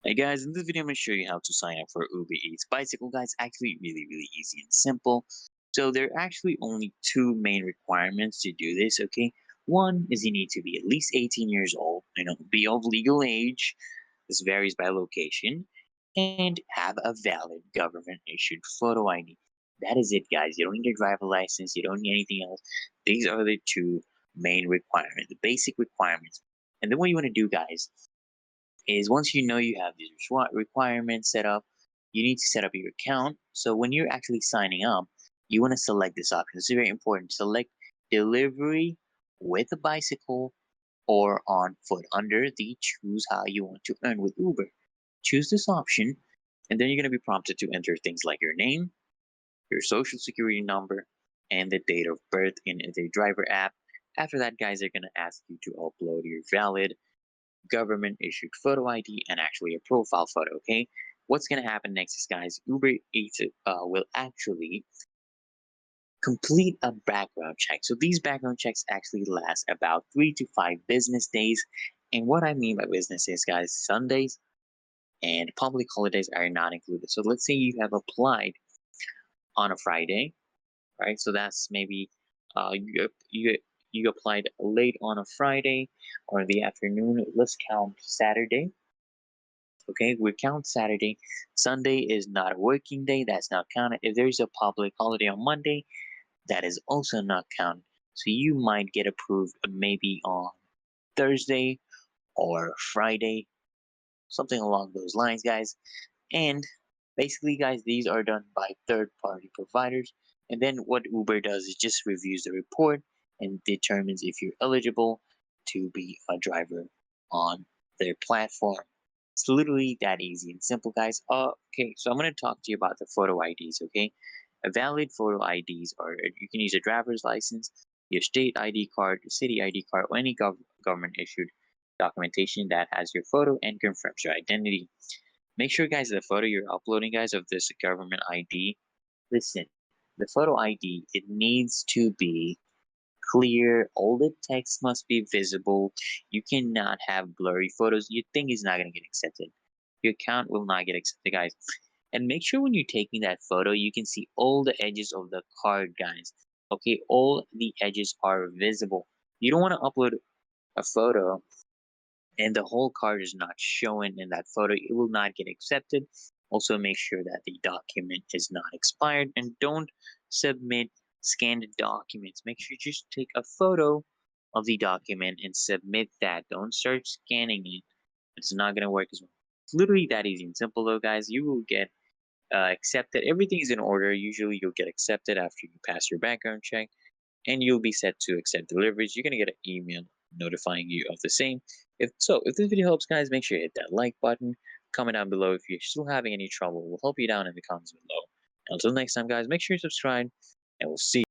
Hey guys, in this video I'm going to show you how to sign up for Uber Eats Bicycle. Guys, actually really easy and simple. So there are actually only two main requirements to do this, okay? One is you need to be at least 18 years old, be of legal age. This varies by location, and have a valid government issued photo ID. That is it, guys. You don't need a driver license, you don't need anything else. These are the two main requirements, the basic requirements. And then what you want to do, guys, is once you know you have these requirements set up, you need to set up your account. So when you're actually signing up, you want to select this option. It's very important. Select delivery with a bicycle or on foot under the choose how you want to earn with Uber. Choose this option, and then you're going to be prompted to enter things like your name, your social security number, and the date of birth in the driver app. After that, guys, they're going to ask you to upload your valid government issued photo ID and actually a profile photo. Okay, what's gonna happen next is, guys, Uber Eats will actually complete a background check. So these background checks actually last about 3 to 5 business days. And what I mean by business is, guys, Sundays and public holidays are not included. So let's say you have applied on a Friday, right? So that's maybe you applied late on a Friday or in the afternoon. Let's count Saturday. Okay, we count Saturday. Sunday is not a working day, that's not counted. If there's a public holiday on Monday, that is also not counted. So you might get approved maybe on Thursday or Friday, something along those lines, guys. And basically, guys, these are done by third-party providers. And then what Uber does is just reviews the report and determines if you're eligible to be a driver on their platform. It's literally that easy and simple, guys. Okay, so I'm going to talk to you about the photo IDs, okay? A valid photo IDs are, you can use a driver's license, your state ID card, your city ID card, or any government issued documentation that has your photo and confirms your identity. Make sure, guys, the photo you're uploading, guys, of this government ID, listen, the photo ID, it needs to be clear. All the text must be visible. You cannot have blurry photos. Your thing is not going to get accepted. Your account will not get accepted, guys. And make sure when you're taking that photo, you can see all the edges of the card, guys. Okay, all the edges are visible. You don't want to upload a photo and the whole card is not shown in that photo. It will not get accepted. Also, make sure that the document is not expired, and don't submit scanned documents. Make sure you just take a photo of the document and submit that. Don't start scanning it. It's not going to work as well. It's literally that easy and simple, though, guys. You will get accepted. Everything is in order. Usually, you'll get accepted after you pass your background check, and you'll be set to accept deliveries. You're gonna get an email notifying you of the same. If this video helps, guys, make sure you hit that like button. Comment down below if you're still having any trouble. We'll help you down in the comments below. Until next time, guys, make sure you subscribe, and we'll see you.